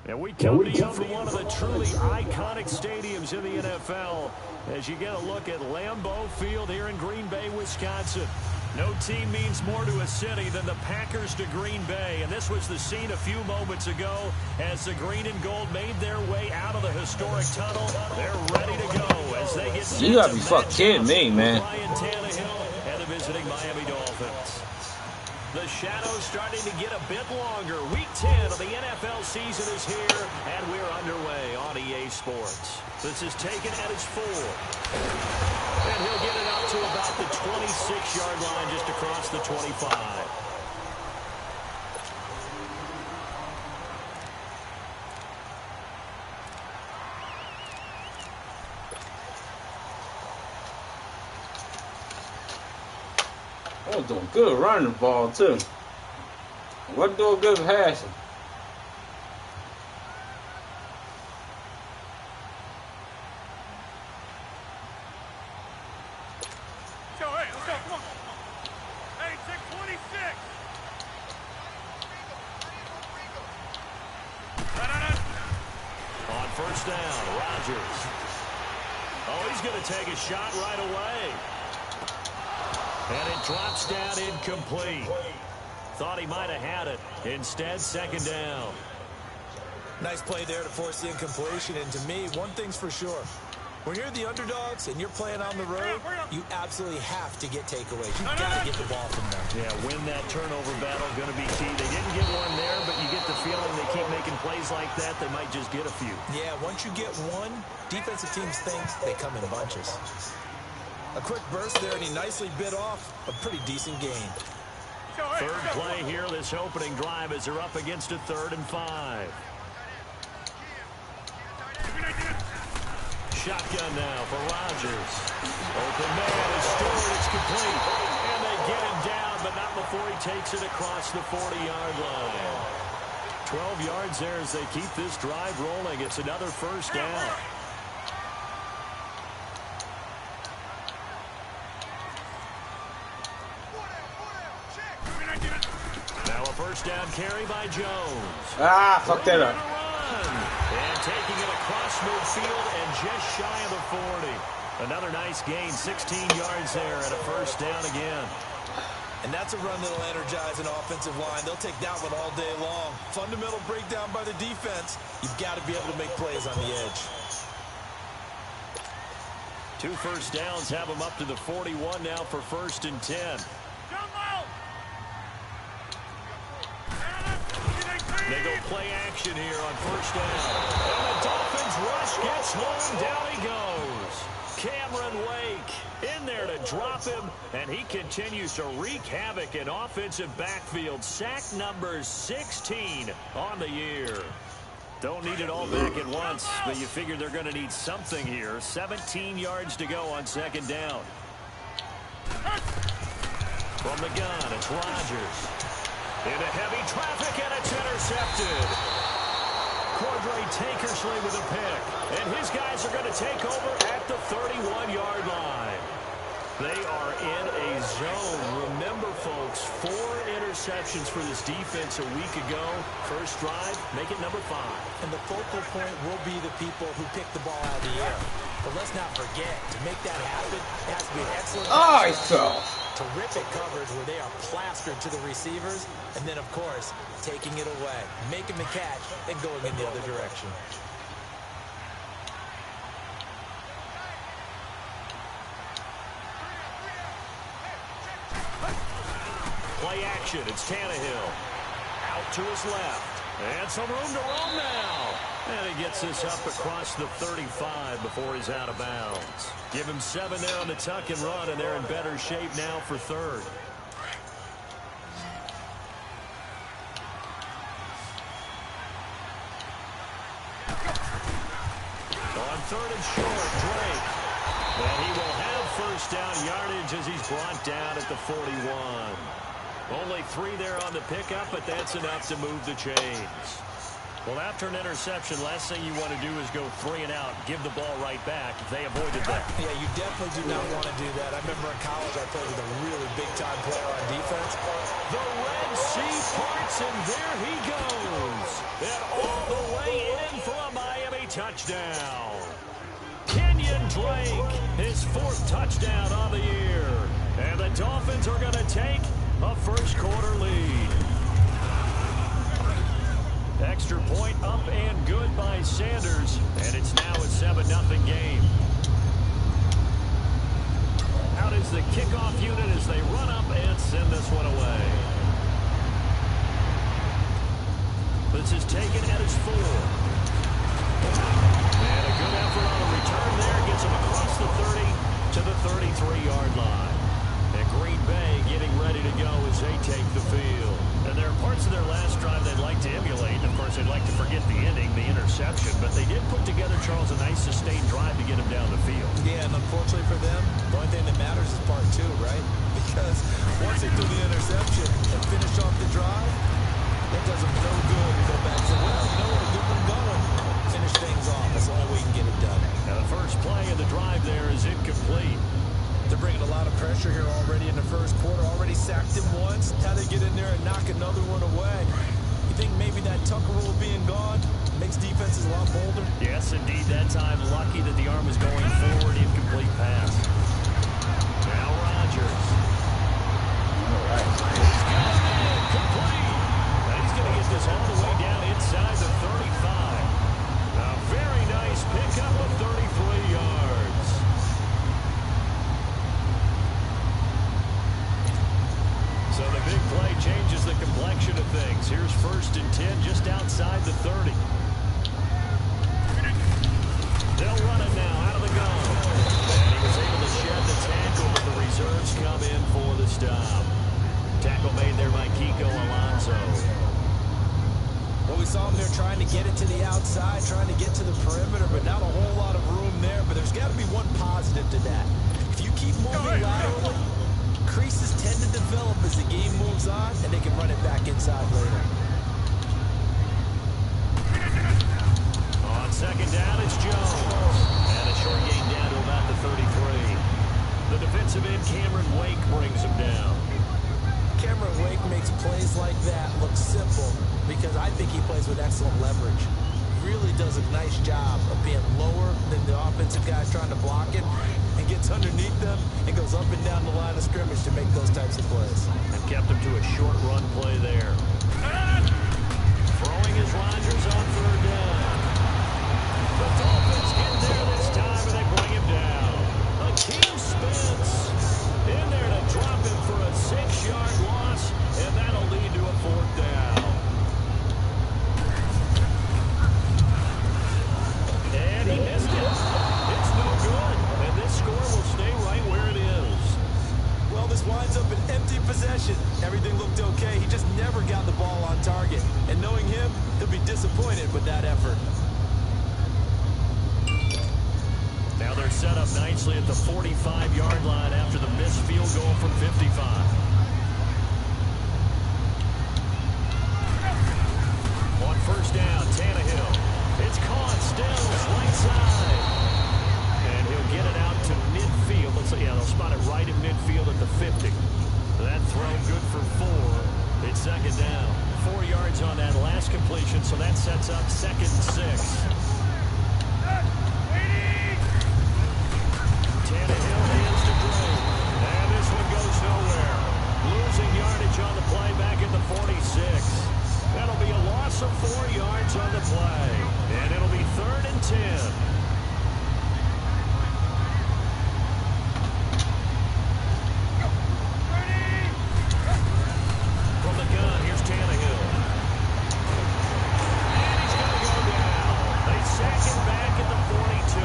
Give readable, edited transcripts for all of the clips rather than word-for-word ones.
And we come to you from one of the truly iconic stadiums in the NFL as you get a look at Lambeau Field here in Green Bay, Wisconsin. No team means more to a city than the Packers to Green Bay. And this was the scene a few moments ago as the green and gold made their way out of the historic tunnel. They're ready to go as they get set. You gotta be fucking kidding me, man. Ryan Tannehill and the visiting Miami Dolphins. The shadow's starting to get a bit longer. Week 10 of the NFL season is here, and we're underway on EA Sports. This is taken at his 4. And he'll get it up to about the 26-yard line, just across the 25. I was doing good running the ball, too. Wasn't doing good passing. Let's go, come on. Hey, 626. On first down, Rodgers. Oh, he's going to take a shot right away. And it drops down incomplete. Thought he might have had it. Instead, second down. Nice play there to force the incompletion. And to me, one thing's for sure. When you're the underdogs and you're playing on the road, you absolutely have to get takeaways. You've got to get the ball from them. Yeah, win that turnover battle, going to be key. They didn't get one there, but you get the feeling they keep making plays like that, they might just get a few. Yeah, once you get one, defensive teams think they come in bunches. A quick burst there, and he nicely bit off a pretty decent gain. Third play here, this opening drive, as they're up against a 3rd and 5. Shotgun now for Rodgers. Open man is stored, it's complete. And they get him down, but not before he takes it across the 40-yard line. 12 yards there as they keep this drive rolling. It's another first down. Now a first down carry by Jones. Ah, fuck that up. And taking it across midfield and just shy of the 40. Another nice gain, 16 yards there and a first down again. And that's a run that'll energize an offensive line. They'll take that one all day long. Fundamental breakdown by the defense. You've got to be able to make plays on the edge. 2 first downs have them up to the 41 now for 1st and 10. They go play action here on first down. And the Dolphins rush gets home. Down he goes. Cameron Wake in there to drop him. And he continues to wreak havoc in offensive backfield. Sack number 16 on the year. Don't need it all back at once, but you figure they're going to need something here. 17 yards to go on second down. From the gun, it's Rodgers. Into heavy traffic, and it's intercepted. Cordray Tankersley with a pick. And his guys are going to take over at the 31-yard line. They are in a zone. Remember, folks, 4 interceptions for this defense a week ago. First drive, make it number 5. And the focal point will be the people who pick the ball out of the air. But let's not forget, to make that happen, it has to be an excellent... Oh, he fell. Terrific coverage where they are plastered to the receivers. And then, of course, taking it away, making the catch, and going in the other direction. Play action, it's Tannehill. Out to his left. And some room to roam now. And he gets this up across the 35 before he's out of bounds. Give him 7 there on the tuck and run, and they're in better shape now for 3rd. On 3rd and short, Drake. And he will have first down yardage as he's brought down at the 41. Only 3 there on the pickup, but that's enough to move the chains. Well, after an interception, last thing you want to do is go 3 and out, give the ball right back. They avoided that. Yeah, you definitely do not want to do that. I remember in college I played with a really big-time player on defense. The Red Sea parts, and there he goes. And all the way in for a Miami touchdown. Kenyon Drake, his 4th touchdown on the year. And the Dolphins are going to take a first-quarter lead. Extra point up and good by Sanders, and it's now a 7-0 game. Out is the kickoff unit as they run up and send this one away. This is taken at his 4. And a good effort on the return there gets him across the 30 to the 33-yard line. And Green Bay getting ready to go as they take the field. And there are parts of their last drive they'd like to emulate. Of course, they'd like to forget the ending, the interception. But they did put together, Charles, a nice sustained drive to get him down the field. Yeah, and unfortunately for them, the only thing that matters is part 2, right? Because once they do the interception and finish off the drive, that does them no good to go back and say, well, you know what, a good one going. Finish things off. That's the only way you can get it done. Now, the first play of the drive there is incomplete. They're bringing a lot of pressure here already in the first quarter. Already sacked him once. How they get in there and knock another one away. You think maybe that Tucker rule being gone makes defenses a lot bolder? Yes, indeed. That time, lucky that the arm was going forward. Incomplete pass. Now Rodgers. All right. He's got it. Complete. Now he's going to get this all the way down inside the 35. A very nice pickup of 33 yards. So the big play changes the complexion of things. Here's 1st and 10 just outside the 30. They'll run it now out of the gun. And he was able to shed the tackle, but the reserves come in for the stop. Tackle made there by Kiko Alonso. Well, we saw him there trying to get it to the outside, trying to get to the perimeter, but not a whole lot of room there. But there's got to be one positive to that. If you keep moving laterally, creases tend to develop as the game moves on, and they can run it back inside later. On 2nd down, it's Jones. And a short gain down to about the 33. The defensive end, Cameron Wake, brings him down. Cameron Wake makes plays like that look simple because I think he plays with excellent leverage. Really does a nice job of being lower than the offensive guys trying to block it and gets underneath them and goes up and down the line of scrimmage to make those types of plays. And kept him to a short run play there. Throwing is Rodgers on 3rd down. The Dolphins get there this time and they bring him down. Akeem Spence in there to drop him for a 6-yard loss, and that'll lead to a 4th down. And he missed it. It's no good. And this score will stay right where it is. Well, this winds up an empty possession. Everything looked okay. He just never got the ball on target. And knowing him, he'll be disappointed with that effort. Now they're set up nicely at the 45-yard line after the missed field goal from 55. On 1st down, Tannehill. It's caught still, right side. And he'll get it out to midfield. Looks like, yeah, they'll spot it right in midfield at the 50. That throw good for 4. It's 2nd down. 4 yards on that last completion, so that sets up 2nd and 6. Tannehill hands to Gray. And this one goes nowhere. Losing yardage on the play back at the 46. That'll be a loss of 4 yards on the play. And it'll be 3rd and 10. From the gun, here's Tannehill. And he's going to go down. They sack him back at the 42.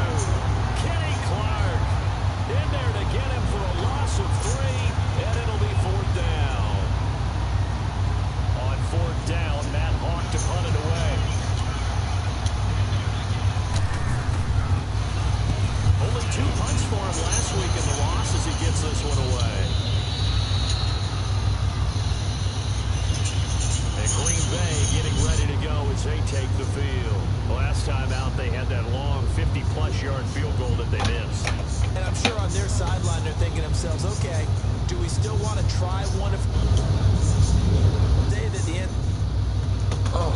Kenny Clark in there to get him for a loss of 3, and it'll be 4th down. On 4th down, Matt Hawk to punt it away. Only 2 punts for him last week in the loss as he gets this one away. And Green Bay getting ready to go as they take the field. Last time out, they had that long 50-plus yard field goal that they missed. And I'm sure on their sideline, they're thinking to themselves, okay, do we still want to try one of Dave at the end? Oh.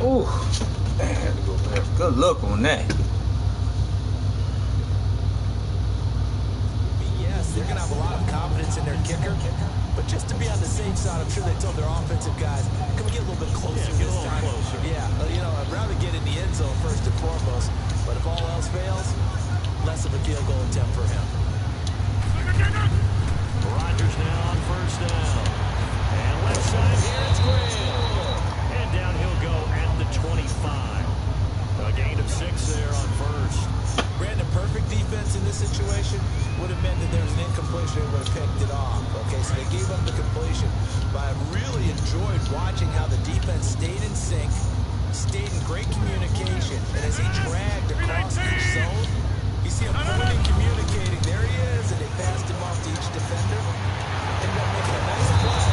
Ooh, I had to go back. Good look on that. Yes, they're going to have a lot of confidence in their kicker. But just to be on the safe side, I'm sure they told their offensive guys, can we get a little bit closer this time? Yeah, you know, I'd rather get in the end zone first and foremost. But if all else fails, less of a field goal attempt for him. Rodgers now on first down. And left side here, it's Graham. And down he'll go at the 25. A gain of 6 there on first. Brandon, perfect defense in this situation would have meant that there was an incompletion and would have picked it off. Okay, so they gave up the completion. But I really enjoyed watching how the defense stayed in sync, stayed in great communication. And as he dragged across each zone, you see him pointing, communicating. There he is, and they passed him off to each defender. Ended up making a nice play.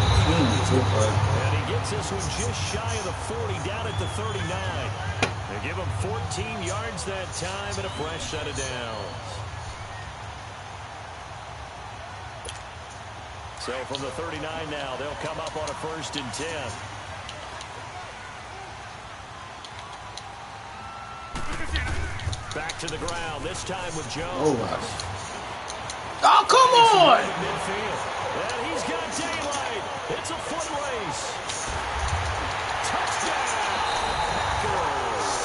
And he gets this one just shy of the 40, down at the 39. They give him 14 yards that time and a fresh set of downs. So from the 39 now, they'll come up on a 1st and 10. Back to the ground, this time with Jones. Oh, come on! Midfield. And he's got daylight. It's a foot race. Touchdown!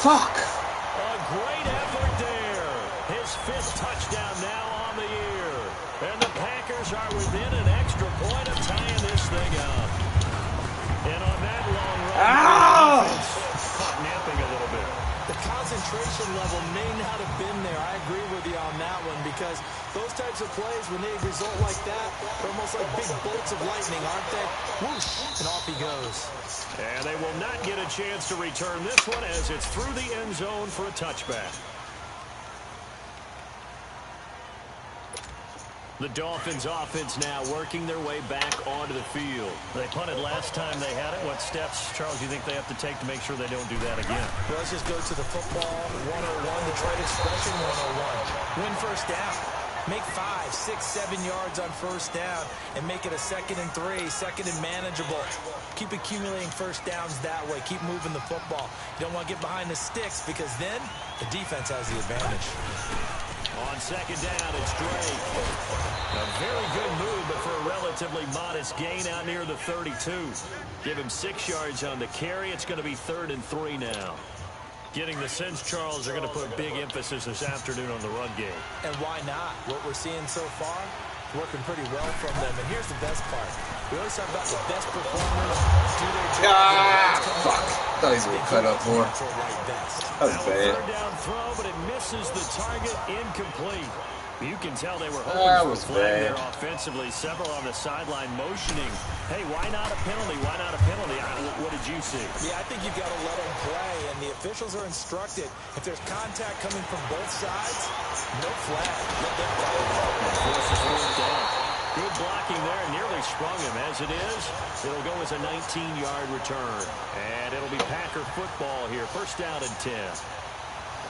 Fuck! A great effort there. His 5th touchdown now on the year. And the Packers are within an extra point of tying this thing up. And on that long run, caught napping a little bit. The concentration level may not have been there. I agree with you on that one because those types of plays, when they result like that, they're almost like big bolts of lightning, aren't they? Whoosh, and off he goes. And they will not get a chance to return this one as it's through the end zone for a touchback. The Dolphins offense now working their way back onto the field. They punted last time they had it. What steps, Charles, do you think they have to take to make sure they don't do that again? Well, let's just go to the football 101, Detroit expression 101. Win first down. Make 5, 6, 7 yards on first down and make it a 2nd and 3, 2nd and manageable. Keep accumulating first downs that way. Keep moving the football. You don't want to get behind the sticks because then the defense has the advantage. On 2nd down, it's Drake. A very good move, but for a relatively modest gain out near the 32. Give him 6 yards on the carry. It's going to be 3rd and 3 now. Getting the sense, Charles, are going to put big emphasis this afternoon on the run game. And why not? What we're seeing so far, working pretty well from them. And here's the best part. We always talk about the best performers do their job. Fuck. Thought he was going to cut up more. That was bad. 3rd down throw, but it misses the target, incomplete. You can tell they were hoping for a flag there offensively. Several on the sideline motioning. Hey, why not a penalty? Why not a penalty? What did you see? Yeah, I think you've got to let them play, and the officials are instructed. If there's contact coming from both sides, no flag. Let them play. Forces 4th down. Good blocking there, nearly sprung him. As it is, it'll go as a 19-yard return. And it'll be Packer football here. 1st down and 10.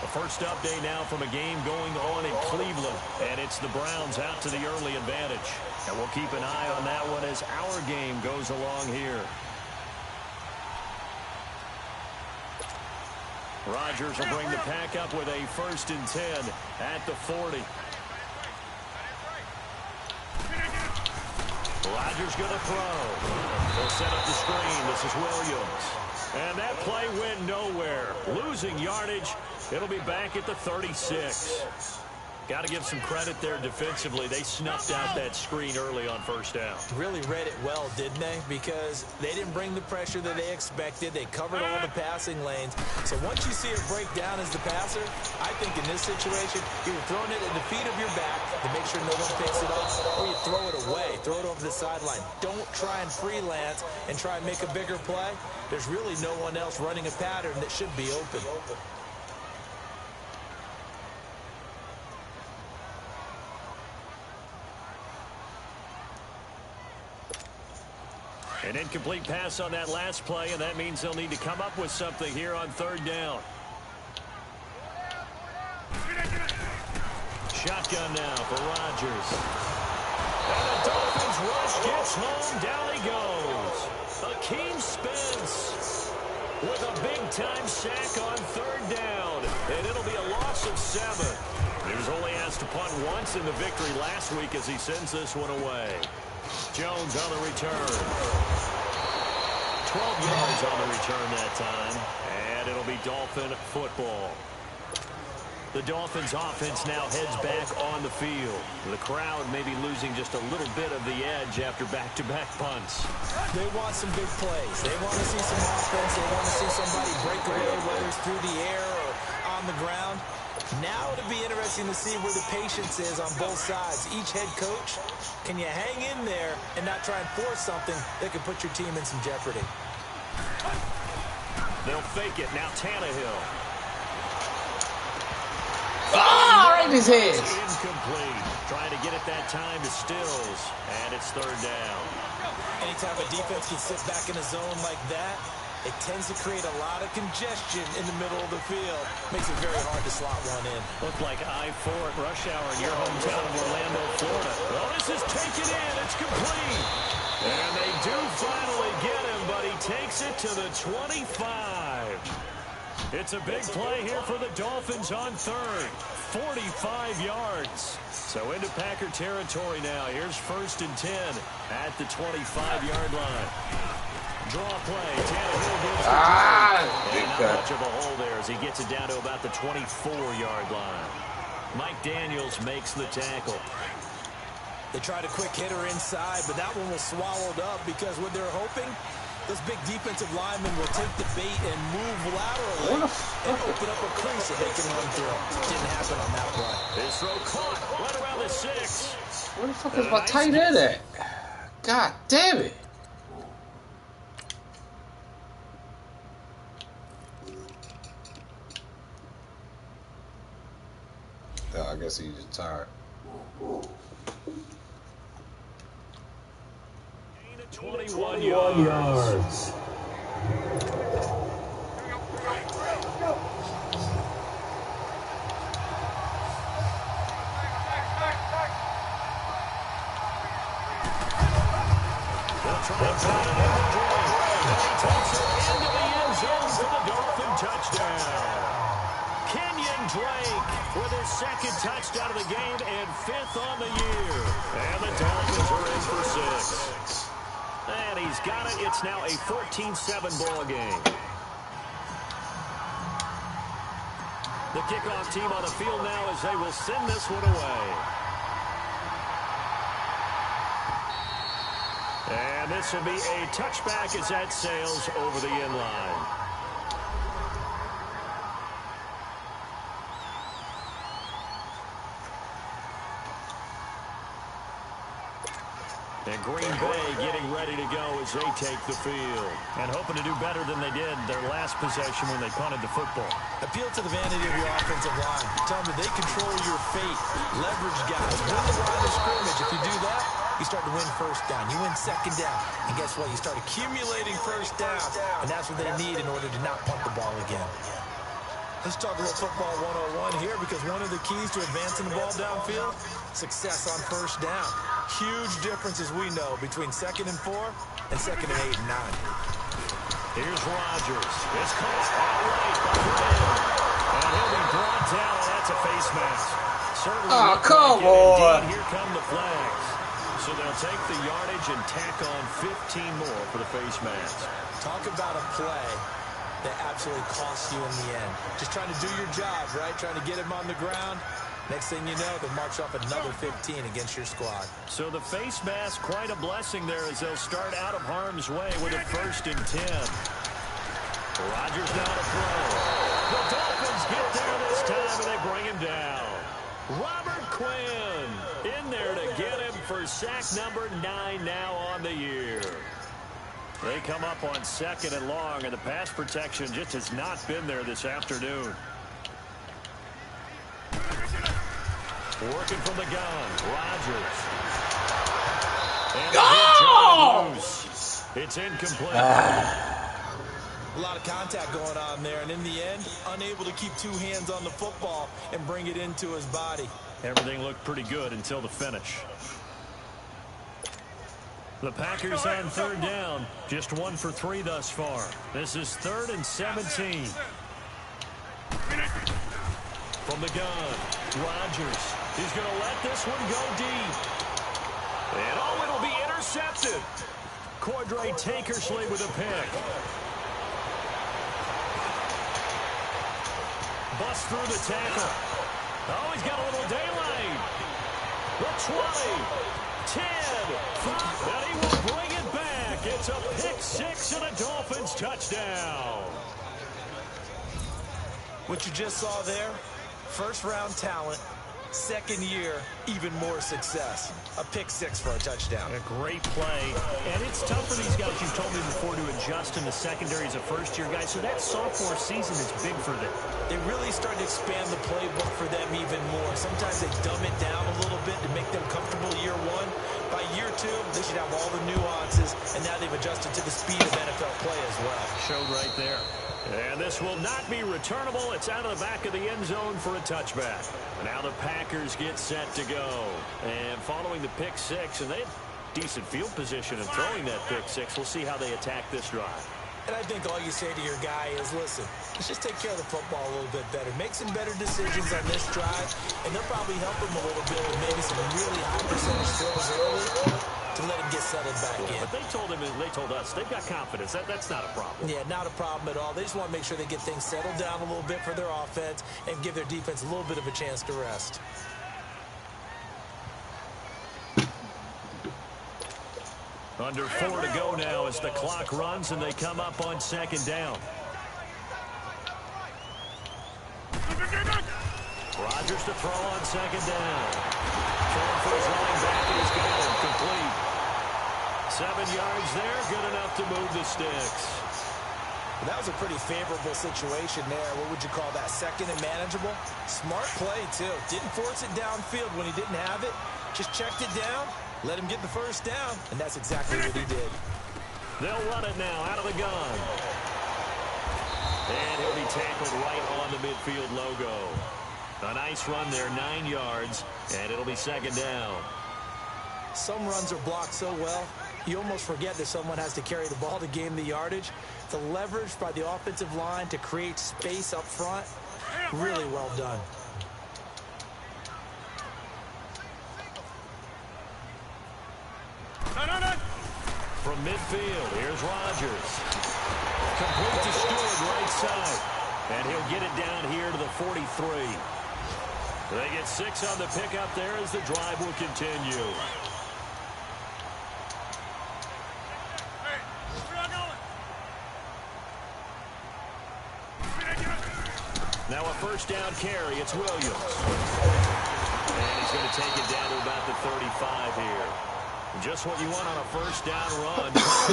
The first update now from a game going on in Cleveland. And it's the Browns out to the early advantage. And we'll keep an eye on that one as our game goes along here. Rodgers will bring the pack up with a 1st and 10 at the 40. Rodgers going to throw. They'll set up the screen. This is Williams. And that play went nowhere. Losing yardage. It'll be back at the 36. Got to give some credit there defensively. They snuffed out that screen early on 1st down. Really read it well, didn't they? Because they didn't bring the pressure that they expected. They covered all the passing lanes. So once you see it break down as the passer, I think in this situation, you're throwing it at the feet of your back to make sure no one picks it up, or you throw it away, throw it over the sideline. Don't try and freelance and try and make a bigger play. There's really no one else running a pattern that should be open. An incomplete pass on that last play, and that means they'll need to come up with something here on 3rd down. Shotgun now for Rodgers. And the Dolphins rush gets home. Down he goes. Akeem Spence with a big-time sack on 3rd down. And it'll be a loss of 7. He was only asked to punt once in the victory last week as he sends this one away. Jones on the return. 12 yards on the return that time. And it'll be Dolphin football. The Dolphins offense now heads back on the field. The crowd may be losing just a little bit of the edge after back-to-back punts. They want some big plays. They want to see some offense. They want to see somebody break away, whether it's through the air or on the ground. Now it'll be interesting to see where the patience is on both sides. Each head coach, can you hang in there and not try and force something that could put your team in some jeopardy? They'll fake it. Now Tannehill. Right in his head. Incomplete. Trying to get it that time to Stills. And it's 3rd down. Anytime a defense can sit back in a zone like that, it tends to create a lot of congestion in the middle of the field. Makes it very hard to slot one in. Looked like I-4 at rush hour in your hometown of Orlando, Florida. Well, this is taken in. It's complete. And they do finally get him, but he takes it to the 25. It's a big play here for the Dolphins on 3rd. 45 yards. So into Packer territory now. Here's 1st and 10 at the 25-yard line. Draw play. Tannehill gives the and not much of a hole there as he gets it down to about the 24-yard line. Mike Daniels makes the tackle. They tried a quick hitter inside, but that one was swallowed up because what they're hoping, those big defensive linemen will take the bait and move laterally and open up a crease that they can run through. Didn't happen on that play. His throw caught right around the 6. Where the fuck is my tight end at? God damn it. I guess he's just tired. 21 yards. With his 2nd touchdown of the game and 5th on the year. And the Dolphins are in for 6. And he's got it. It's now a 14-7 ball game. The kickoff team on the field now as they will send this one away. And this will be a touchback as that sails over the end line. And Green Bay getting ready to go as they take the field. And hoping to do better than they did their last possession when they punted the football. Appeal to the vanity of your offensive line. Tell them that they control your fate. Leverage guys. Win the line of scrimmage. If you do that, you start to win 1st down. You win 2nd down. And guess what? You start accumulating 1st down. And that's what they need in order to not punt the ball again. Let's talk a little football 101 here because one of the keys to advancing the ball downfield, success on 1st down. Huge difference, as we know, between 2nd and 4 and 2nd and 8 and 9. Here's Rodgers. It's caught outright by Graham. And he'll be brought down. That's a face mask. Certainly. Oh, come on. Here come the flags. So they'll take the yardage and tack on 15 more for the face mask. Talk about a play that absolutely costs you in the end. Just trying to do your job, right? Trying to get him on the ground. Next thing you know, they'll march off another 15 against your squad. So the face mask, quite a blessing there as they'll start out of harm's way with a 1st and 10. Rodgers now to throw. The Dolphins get there this time, and they bring him down. Robert Quinn in there to get him for sack number 9 now on the year. They come up on 2nd and long, and the pass protection just has not been there this afternoon. Working from the gun, Rodgers. And loose. It's incomplete. A lot of contact going on there, and in the end, unable to keep 2 hands on the football and bring it into his body. Everything looked pretty good until the finish. The Packers on 3rd down, just 1 for 3 thus far. This is 3rd and 17. From the gun, Rodgers. He's going to let this one go deep. And oh, it'll be intercepted. Cordray Tankersley with a pick. Bust through the tackle. Oh, he's got a little daylight. The 20, 10, and he will bring it back. It's a pick-6 and a Dolphins touchdown. What you just saw there, 1st-round talent, 2nd year, even more success. A pick-6 for a touchdown. A great play. And it's tough for these guys, you've told me before, to adjust in the secondary as a first-year guy. So that sophomore season is big for them. They really start to expand the playbook for them even more. Sometimes they dumb it down a little bit to make them comfortable year 1. By year 2, they should have all the nuances, and now they've adjusted to the speed of NFL play as well. Showed right there. And this will not be returnable. It's out of the back of the end zone for a touchback. Now the Packers get set to go. And following the pick-6, and they have decent field position in throwing that pick-6. We'll see how they attack this drive. And I think all you say to your guy is, listen, let's just take care of the football a little bit better. Make some better decisions on this drive, and they'll probably help him a little bit with maybe some really high percentage throws early to let him get settled back in. But they told him, and they told us, they've got confidence. That's not a problem. Yeah, not a problem at all. They just want to make sure they get things settled down a little bit for their offense and give their defense a little bit of a chance to rest. Under 4 to go now as the clock runs and they come up on 2nd down. Rodgers to throw on 2nd down. Throwing for his running back, and he's got him complete. 7 yards there, good enough to move the sticks. Well, that was a pretty favorable situation there. What would you call that? 2nd and manageable? Smart play, too. Didn't force it downfield when he didn't have it. Just checked it down. Let him get the 1st down, and that's exactly what he did. They'll run it now out of the gun. And he'll be tackled right on the midfield logo. A nice run there, 9 yards, and it'll be 2nd down. Some runs are blocked so well, you almost forget that someone has to carry the ball to gain the yardage. The leverage by the offensive line to create space up front, really well done. From midfield, here's Rodgers. Complete to Stewart, right side. And he'll get it down here to the 43. They get 6 on the pickup there as the drive will continue. Now a 1st down carry, it's Williams. And he's going to take it down to about the 35 here. Just what you want on a 1st down run,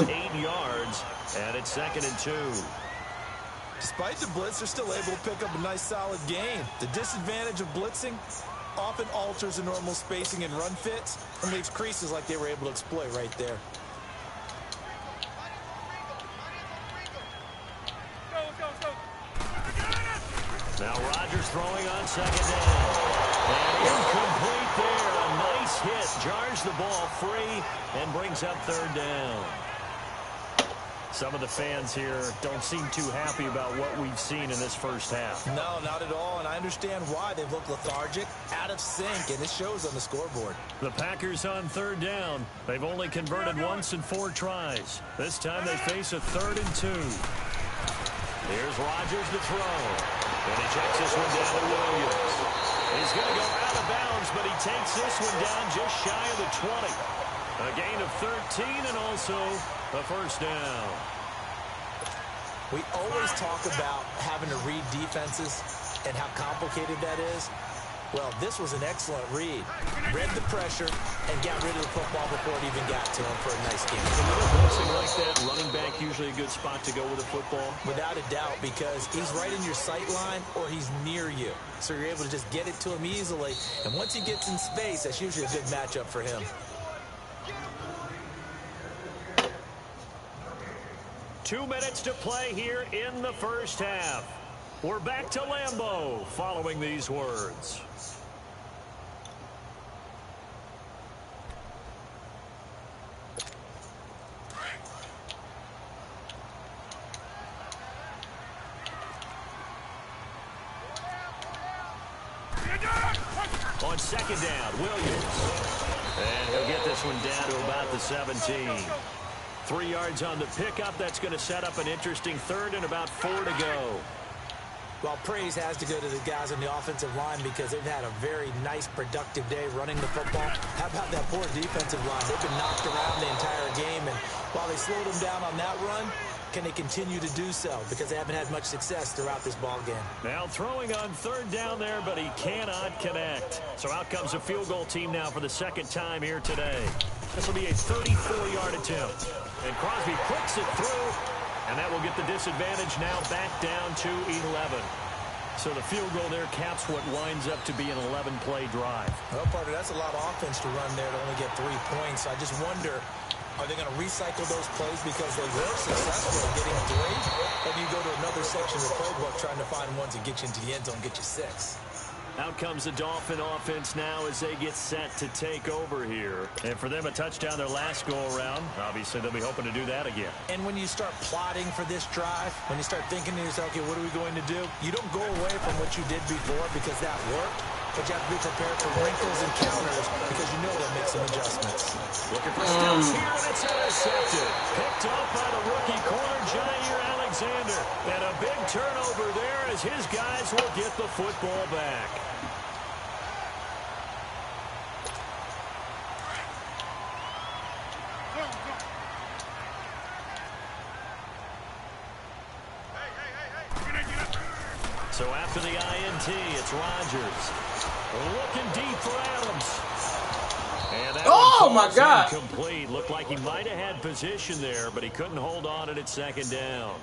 8 yards, and it's 2nd and 2. Despite the blitz, they're still able to pick up a nice solid gain. The disadvantage of blitzing often alters the normal spacing and run fits and leaves creases like they were able to exploit right there. Now Rodgers throwing on 2nd down. And incomplete there. A nice hit. Jars the ball free and brings up 3rd down. Some of the fans here don't seem too happy about what we've seen in this first half. No, not at all, and I understand why. They've looked lethargic, out of sync, and it shows on the scoreboard. The Packers on third down. They've only converted once in 4 tries. This time they face a 3rd and 2. Here's Rodgers to throw. And he checks this one down to Williams. He's going to go out of bounds, but he takes this one down just shy of the 20. A gain of 13 and also a first down. We always talk about having to read defenses and how complicated that is. Well, this was an excellent read. Read the pressure and got rid of the football before it even got to him for a nice game. A little blitzing like that, running back usually a good spot to go with a football. Without a doubt, because he's right in your sight line or he's near you. So you're able to just get it to him easily. And once he gets in space, that's usually a good matchup for him. 2 minutes to play here in the first half. We're back to Lambeau following these words. On second down, Williams. And he'll get this one down to about the 17. 3 yards on the pickup. That's going to set up an interesting 3rd and about 4 to go. Well, praise has to go to the guys on the offensive line because they've had a very nice, productive day running the football. How about that poor defensive line? They've been knocked around the entire game, and while they slowed them down on that run, can they continue to do so? Because they haven't had much success throughout this ball game. Now throwing on 3rd down there, but he cannot connect. So out comes a field goal team now for the 2nd time here today. This will be a 34-yard attempt. And Crosby clicks it through, and that will get the disadvantage now back down to 11. So the field goal there caps what winds up to be an 11-play drive. Well, partner, that's a lot of offense to run there to only get 3 points. I just wonder, are they going to recycle those plays because they were successful in getting 3? Or do you go to another section of the playbook trying to find ones that get you into the end zone and get you 6? Out comes the Dolphin offense now as they get set to take over here. And for them, a touchdown their last go-around. Obviously, they'll be hoping to do that again. And when you start plotting for this drive, when you start thinking to yourself, okay, what are we going to do? You don't go away from what you did before because that worked. But you have to be prepared for wrinkles and counters because you know they'll make some adjustments. Looking for steps here, and it's intercepted. Picked off by the rookie corner, Jair Alexander. And a big turnover there as his guys will get the football back. So after the INT, it's Rodgers. Looking deep for Adams. And that my God. Incomplete. Looked like he might have had position there, but he couldn't hold on at 2nd down.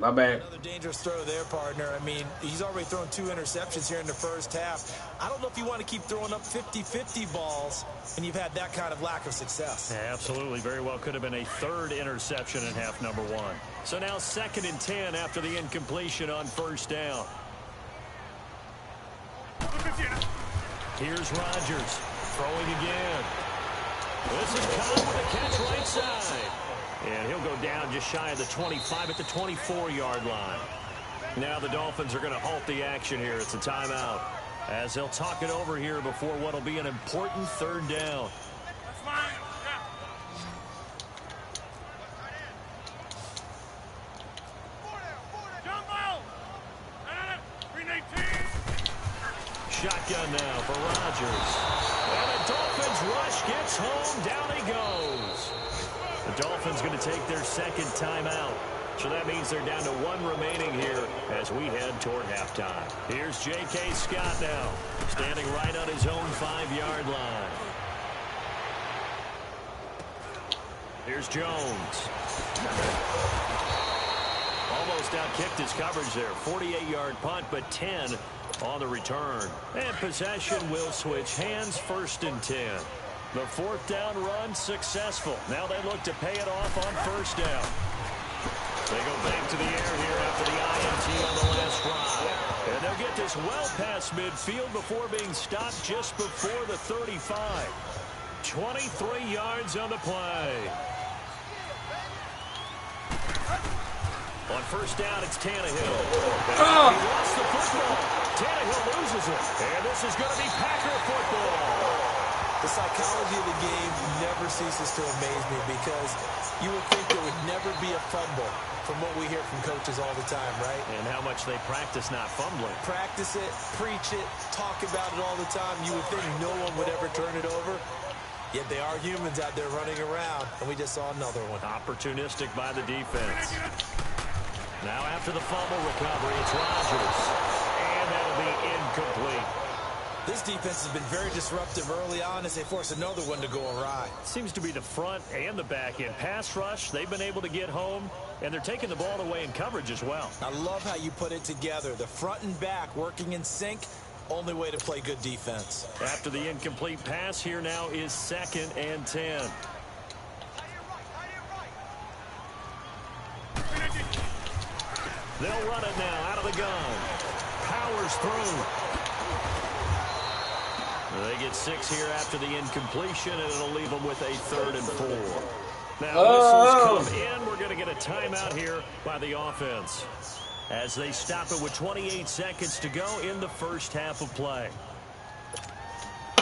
My bad. Another dangerous throw there, partner. I mean, he's already thrown 2 interceptions here in the first half. I don't know if you want to keep throwing up 50-50 balls and you've had that kind of lack of success. Yeah, absolutely. Very well could have been a 3rd interception in half number 1. So now 2nd and 10 after the incompletion on 1st down. Here's Rodgers throwing again. This is Cobb with a catch right side. And he'll go down just shy of the 25 at the 24-yard line. Now the Dolphins are going to halt the action here. It's a timeout as they'll talk it over here before what will be an important 3rd down. That's fine. Jumbo! 319! Shotgun now for Rodgers. And the Dolphins rush gets home. Down he goes. The Dolphins going to take their 2nd timeout. So that means they're down to 1 remaining here as we head toward halftime. Here's J.K. Scott now, standing right on his own 5-yard line. Here's Jones. Almost outkicked his coverage there. 48-yard punt, but 10 on the return. And possession will switch hands. 1st and 10. The 4th down run successful. Now they look to pay it off on 1st down. They go back to the air here after the INT on the last drive. And they'll get this well past midfield before being stopped just before the 35. 23 yards on the play. On first down, it's Tannehill. He lost the football. Tannehill loses it. And this is going to be Packer football. The psychology of the game never ceases to amaze me because you would think there would never be a fumble from what we hear from coaches all the time, right? And how much they practice not fumbling. Practice it, preach it, talk about it all the time. You would think no one would ever turn it over. Yet they are humans out there running around, and we just saw another one. Opportunistic by the defense. Now after the fumble recovery, it's Rodgers. And that'll be incomplete. This defense has been very disruptive early on as they force another one to go awry. Seems to be the front and the back end. Pass rush, they've been able to get home, and they're taking the ball away in coverage as well. I love how you put it together. The front and back working in sync, only way to play good defense. After the incomplete pass, here now is 2nd and 10. They'll run it now out of the gun. Powers through. They get 6 here after the incompletion, and it'll leave them with a 3rd and 4. Now, whistles come in. We're going to get a timeout here by the offense as they stop it with 28 seconds to go in the first half of play.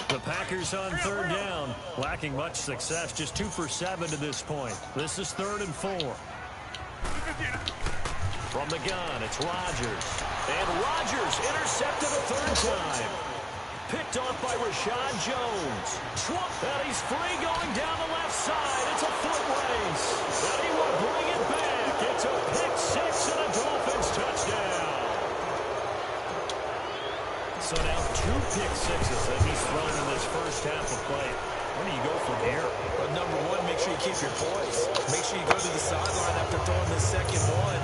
The Packers on 3rd down, lacking much success, just 2 for 7 to this point. This is 3rd and 4. From the gun, it's Rodgers. And Rodgers intercepted a 3rd time. Picked off by Rashad Jones. And he's free going down the left side. It's a foot race. And he will bring it back. It's a pick 6 and a Dolphins touchdown. So now 2 pick sixes that he's thrown in this first half of play. Where do you go from here? Well, number one, make sure you keep your poise. Make sure you go to the sideline after throwing the second one.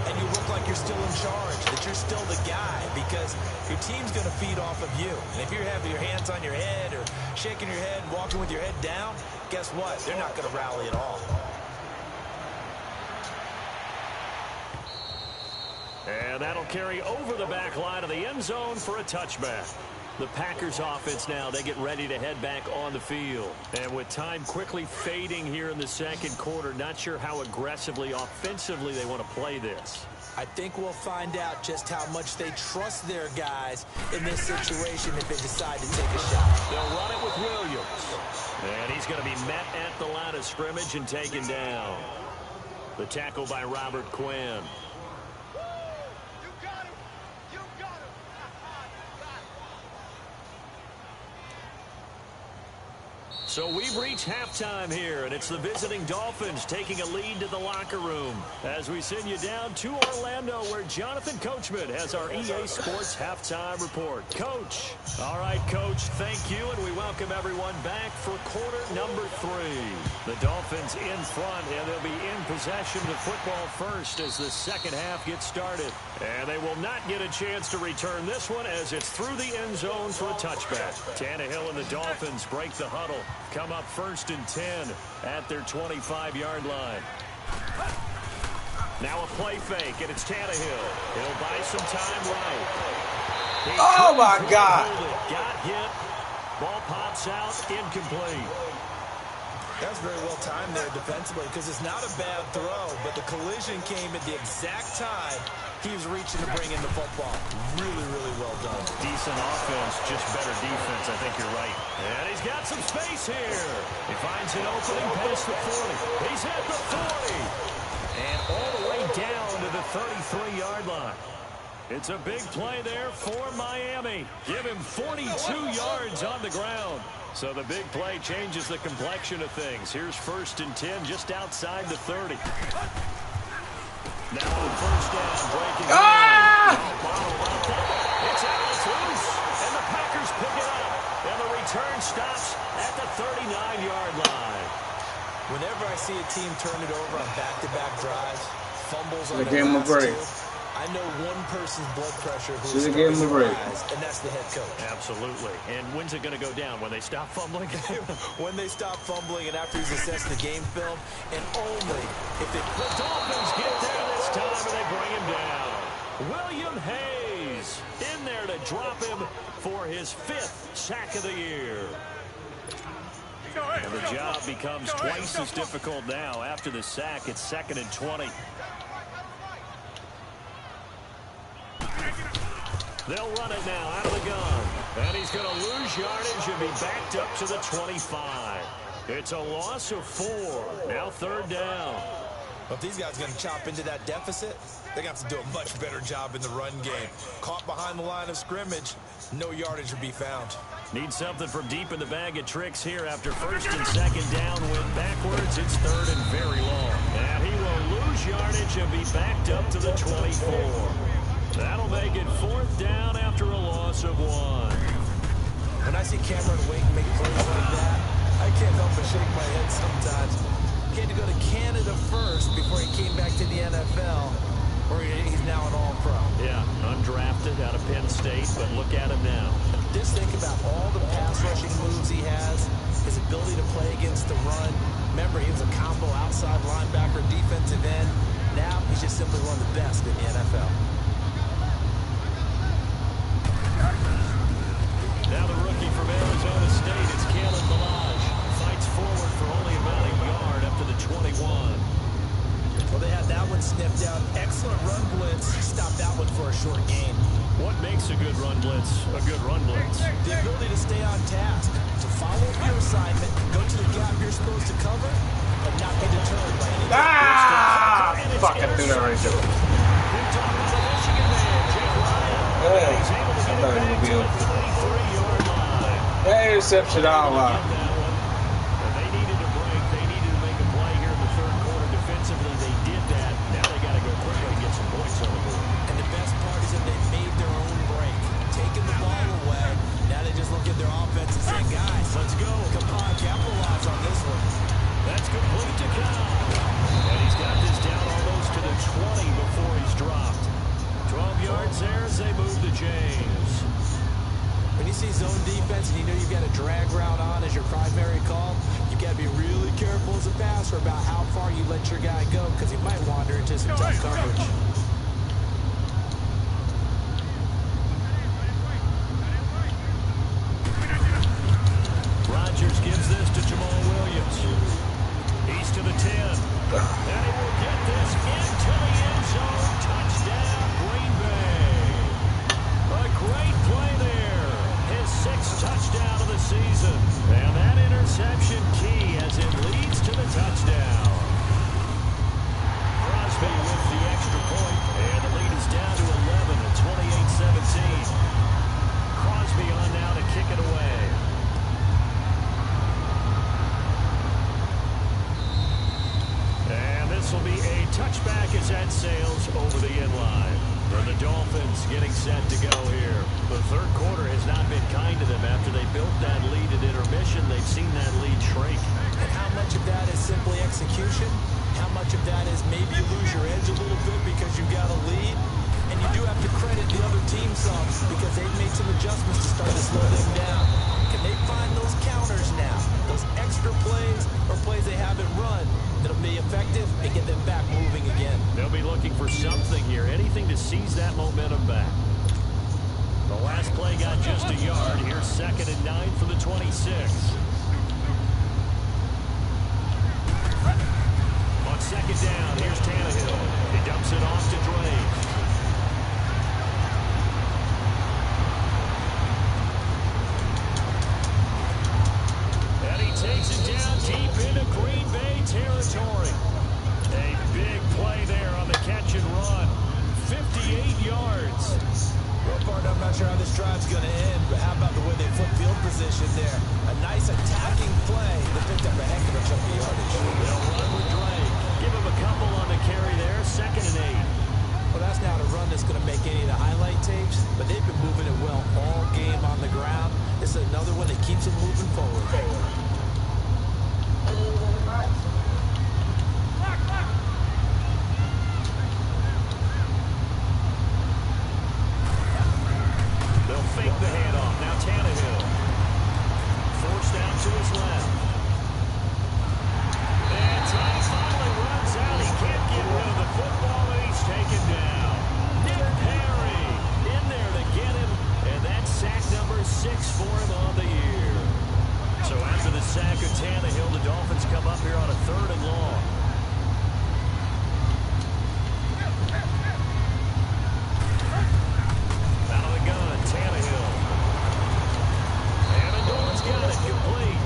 And you look like you're still in charge, that you're still the guy, because your team's going to feed off of you. And if you're having your hands on your head or shaking your head and walking with your head down, guess what? They're not going to rally at all. And that'll carry over the back line of the end zone for a touchback. The Packers offense now, they get ready to head back on the field. And with time quickly fading here in the second quarter, not sure how aggressively, offensively they want to play this. I think we'll find out just how much they trust their guys in this situation if they decide to take a shot. They'll run it with Williams. And he's going to be met at the line of scrimmage and taken down. The tackle by Robert Quinn. So we've reached halftime here, and it's the visiting Dolphins taking a lead to the locker room as we send you down to Orlando, where Jonathan Coachman has our EA Sports halftime report. Coach. All right, Coach, thank you, and we welcome everyone back for quarter number 3. The Dolphins in front, and they'll be in possession of the football first as the second half gets started. And they will not get a chance to return this one as it's through the end zone for a touchback. Tannehill and the Dolphins break the huddle. Come up 1st and 10 at their 25-yard line. Now a play fake, and it's Tannehill. He'll buy some time right. Oh, my God. Got hit. Ball pops out, incomplete. That's very well timed there defensively because it's not a bad throw, but the collision came at the exact time he was reaching to bring in the football. Really, really well done. Decent offense, just better defense. I think you're right. And he's got some space here. He finds an opening past the 40. He's at the 40. And all the way down to the 33-yard line. It's a big play there for Miami. Give him 42 yards on the ground. So the big play changes the complexion of things. Here's 1st and 10 just outside the 30. Now on 1st down, breaking It's out, it's loose, and the Packers pick it up. And the return stops at the 39-yard line. Whenever I see a team turn it over on back-to-back drives, fumbles on the game of break. I know one person's blood pressure who Should've gave him the break. And that's the head coach. Absolutely. And when's it going to go down? When they stop fumbling? When they stop fumbling and after he's assessed the game film, and only if they... The Dolphins get there this time and they bring him down. William Hayes in there to drop him for his 5th sack of the year. And the job becomes twice as difficult now. After the sack, it's 2nd and 20. They'll run it now out of the gun. And he's going to lose yardage and be backed up to the 25. It's a loss of 4. Now 3rd down. Well, if these guys are going to chop into that deficit, they're going to have to do a much better job in the run game. Caught behind the line of scrimmage, no yardage will be found. Need something from deep in the bag of tricks here after 1st and 2nd down. Went backwards. It's 3rd and very long. And he will lose yardage and be backed up to the 24. That'll make it 4th down after a loss of 1. When I see Cameron Wake make plays like that, I can't help but shake my head sometimes. He had to go to Canada first before he came back to the NFL, where he's now an all-pro. Yeah, undrafted out of Penn State, but look at him now. Just think about all the pass rushing moves he has, his ability to play against the run. Remember, he was a combo outside linebacker, defensive end. Now he's just simply one of the best in the NFL. Now the rookie from Arizona State, it's Kalen Ballage. Fights forward for only about a yard up to the 21. Well, they had that one sniffed out. Excellent run blitz. Stopped that one for a short gain. What makes a good run blitz a good run blitz? The ability to stay on task, to follow your assignment, go to the gap you're supposed to cover, and not be deterred by anything. Fuck, I threw that right there. Hey, I thought it would be a... That interception all out. They needed a break. They needed to make a play here in the 3rd quarter defensively. They did that. Now they got to go quickly and get some points on the board. And the best part is that they made their own break, taking the ball away. Now they just look at their offense and say, guys, let's go. Come on, capitalize on this one. That's complete to Cobb. And he's got this down almost to the 20 before he's dropped. 12 yards there as they move to James. When you see zone defense and you know you've got a drag route on as your primary call, you've got to be really careful as a passer about how far you let your guy go because he might wander into some tough coverage. Rodgers gives this to Jamal Williams. He's to the 10. And he will get this into the end zone. Touchdown, Green Bay. A great play there. His 6th touchdown of the season. And that interception key as it leads to the touchdown. Crosby with the extra point. And the lead is down to 11 at 28-17. Crosby on now to kick it away. And this will be a touchback as that sails over the end line. And the Dolphins getting set to go here. The 3rd quarter has not been kind to them. After they built that lead at intermission, they've seen that lead shrink. And how much of that is simply execution? How much of that is maybe you lose your edge a little bit because you've got a lead? And you do have to credit the other team some because they've made some adjustments to start to slow them down. Can they find those counters now? Those extra plays or plays they haven't run that'll be effective and get them back moving again. They'll be looking for something here, anything to seize that momentum back. The last play got just a yard. Here's 2nd and 9 for the 26. On 2nd down, here's Tannehill. He dumps it off to Drake. And he takes it down deep into Green Bay territory. A big play there on the catch and run. 58 yards. Real part, I'm not sure how this drive's going to end, but how about the way they flip field position there? A nice stop here on a 3rd and long. Out of the gun, Tannehill. And Amendola's got it complete.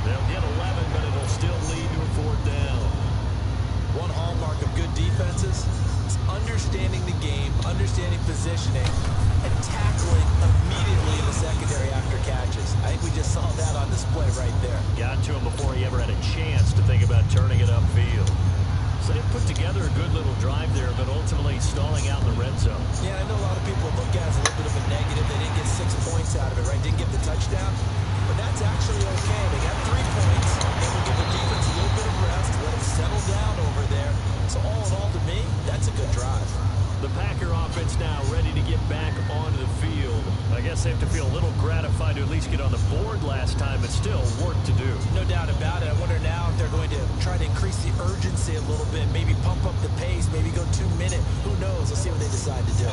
They'll get 11, but it'll still lead to a 4th down. One hallmark of good defenses is understanding the game, understanding positioning, and tackling immediately in the secondary after catches. I think we just saw that on display right there. Got to him before he ever had a chance to think about turning it upfield. So they put together a good little drive there, but ultimately stalling out in the red zone. Yeah, I know a lot of people look at it as a little bit of a negative. They didn't get 6 points out of it, right? Didn't get the touchdown. But that's actually okay. They got 3 points. They will give the defense a little bit of rest, let them settle down over there. So all in all, to me, that's a good drive. The Packer offense now ready to get back onto the field. I guess they have to feel a little gratified to at least get on the board last time, but still work to do. No doubt about it. I wonder now if they're going to try to increase the urgency a little bit, maybe pump up the pace, maybe go 2 minute. Who knows? Let's see what they decide to do.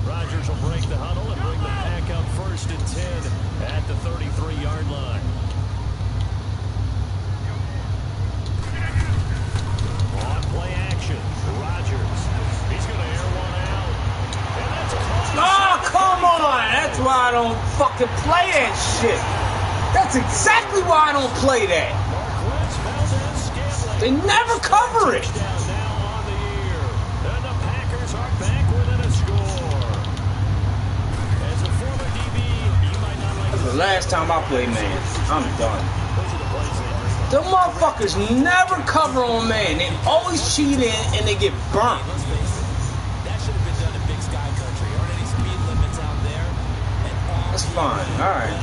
Rodgers will break the huddle and bring the Pack up 1st and 10 at the 33-yard line. On play action, Rodgers. He's going to air one out. And that's Oh, come on. That's why I don't fucking play that shit. That's exactly why I don't play that. They never cover it. Now on the year. And the Packers are back within a score. As a former DB, you might not like That's the last time I played, man. I'm done. those are the plays they dream. The motherfuckers never cover on man. They always cheat in and they get burnt. Let's face it, that should have been done in Big Sky Country. Aren't any speed limits out there? And That's fine. All right.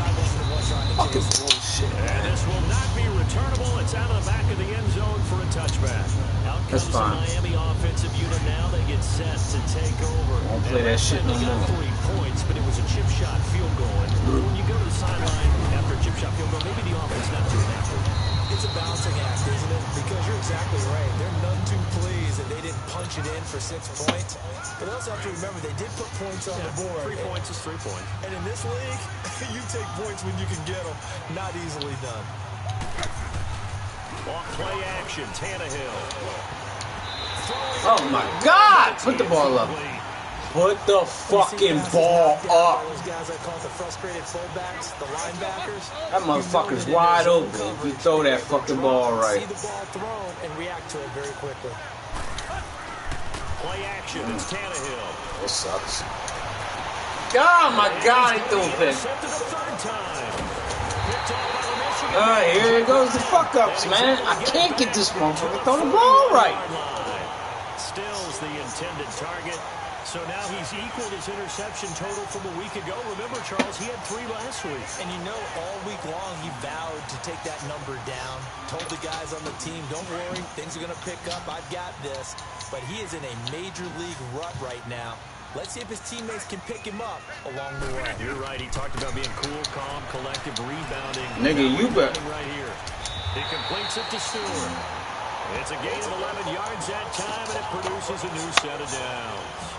Fucking bullshit. bullshit. And this will not be returnable. It's out of the back of the end zone for a touchback. Out That's comes the fine. Miami offensive unit now. They get set to take over. Won't play that shit no They got more. 3 points, but it was a chip shot field goal. And when you go to the sideline after a chip shot field goal, maybe the offense not too happy. It's a balancing act, isn't it? Because you're exactly right. They're none too pleased that they didn't punch it in for 6 points. But also have to remember they did put points on the board. 3 points is 3 points. And in this league, you take points when you can get them. Not easily done. Off play action, Tannehill. Oh my God! Put the ball up. Put the fucking ball up. Those guys I call the frustrated fullbacks, the linebackers. That motherfucker's wide open. If you throw that fucking ball right. See the ball thrown and react to it very quickly. Play action, it's Tannehill. It sucks. Oh my God, he threw a pick. Intercepted a 3rd time. Picked off by the Michigan. Here goes the fuck ups, man. I can't get this motherfucker to throw the ball right. Stills the intended target. So now he's equaled his interception total from a week ago. Remember, Charles, he had 3 last week. And you know, all week long, he vowed to take that number down. Told the guys on the team, don't worry, things are going to pick up. I've got this. But he is in a major league rut right now. Let's see if his teammates can pick him up along the way. You're right. He talked about being cool, calm, collective, rebounding. Nigga, you bet. Right here. He completes it to Stewart. It's a gain of 11 yards that time, and it produces a new set of downs.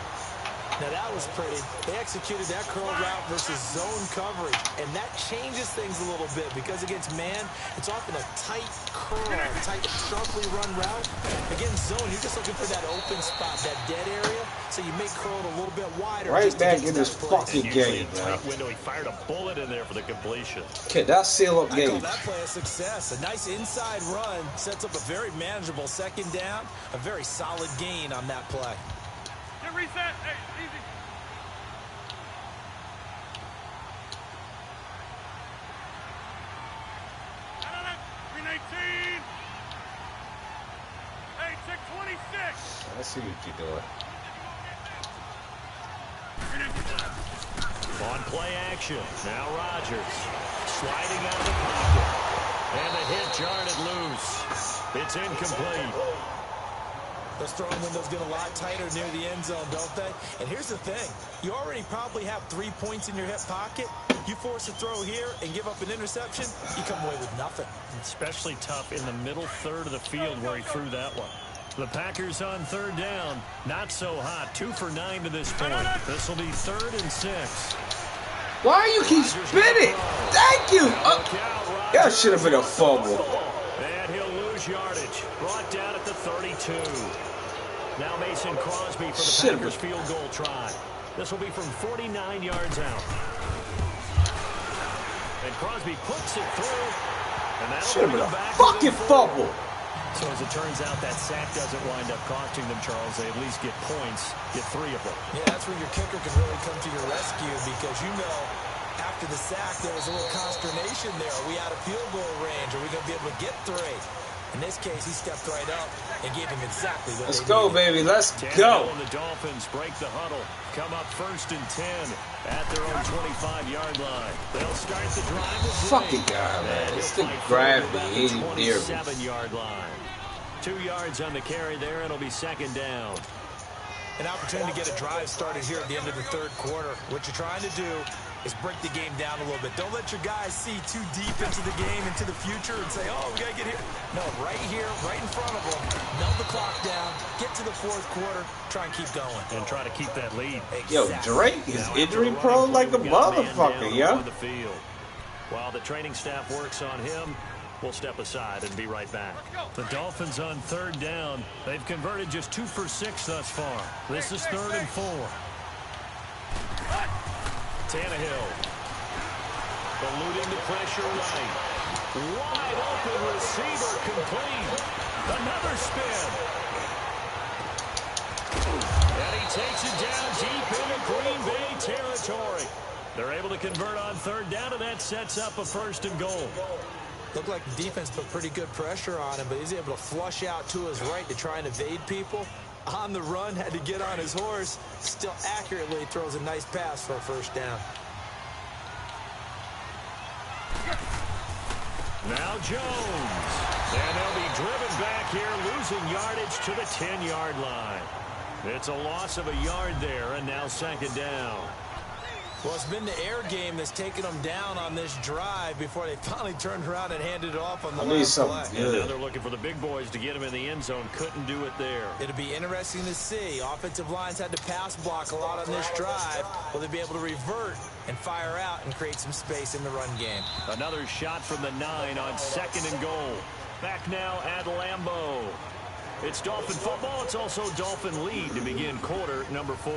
Now that was pretty. They executed that curl route versus zone coverage, and that changes things a little bit because against man, it's often a tight curl, tight, sharply run route. Against zone, you're just looking for that open spot, that dead area, so you make curl a little bit wider. Right back in this fucking game, man. Window, he fired a bullet in there for the completion. Okay, that's seal up I game. call that play a success. A nice inside run sets up a very manageable 2nd down, a very solid gain on that play. Get reset. Hey, easy. Green 18. Hey, check 26. Let's see what you're doing. On play action, now Rodgers sliding out of the pocket, and the hit jarred it loose. It's incomplete. Those throwing windows get a lot tighter near the end zone, don't they? And here's the thing. You already probably have 3 points in your hip pocket. You force a throw here and give up an interception, you come away with nothing. Especially tough in the middle third of the field where he threw that one. The Packers on 3rd down. Not so hot. 2 for 9 to this point. This will be 3rd and 6. Why you keep spinning? Thank you. That should have been a fumble. And he'll lose yardage. Brought down at the 32. Now Mason Crosby for the Packers field goal try. This will be from 49 yards out. And Crosby puts it through. And that'll bring him back. Fucking fumble. So as it turns out, that sack doesn't wind up costing them, Charles. They at least get points, get 3 of them. Yeah, that's where your kicker can really come to your rescue because you know after the sack there was a little consternation there. Are we out of field goal range? Are we going to be able to get 3? In this case, he stepped right up and gave him exactly what Let's they go, needed. baby. Let's go. And the Dolphins break the huddle. Come up 1st and 10 at their own 25-yard line. They'll start the drive with Fucking guy, man. This thing grabbed me. 27-yard line. 2 yards on the carry there. It'll be 2nd down. An opportunity to get a drive started here at the end of the 3rd quarter. What you're trying to do is break the game down a little bit. Don't let your guys see too deep into the game, into the future, and say, oh, we got to get here. No, right here, right in front of them. Melt the clock down, get to the 4th quarter, try and keep going. And try to keep that lead. Exactly. Yo, Drake is injury prone like a motherfucker, yo. The field. While the training staff works on him, we'll step aside and be right back. The Dolphins on 3rd down. They've converted just 2 for 6 thus far. This is 3rd and 4. Tannehill. Eluding the pressure right. Wide open receiver complete. Another spin. And he takes it down deep into Green Bay territory. They're able to convert on 3rd down, and that sets up a 1st and goal. Looked like the defense put pretty good pressure on him, but he's able to flush out to his right to try and evade people. On the run, had to get on his horse. Still accurately throws a nice pass for a 1st down. Now Jones. And they'll be driven back here, losing yardage to the 10-yard line. It's a loss of a yard there, and now 2nd down. Well, it's been the air game that's taken them down on this drive before they finally turned around and handed it off on the last play. And now they're looking for the big boys to get him in the end zone. Couldn't do it there. It'll be interesting to see. Offensive lines had to pass block a lot on this drive. Will they be able to revert and fire out and create some space in the run game? Another shot from the 9 on 2nd and goal. Back now at Lambeau. It's Dolphin football. It's also Dolphin lead to begin quarter number 4.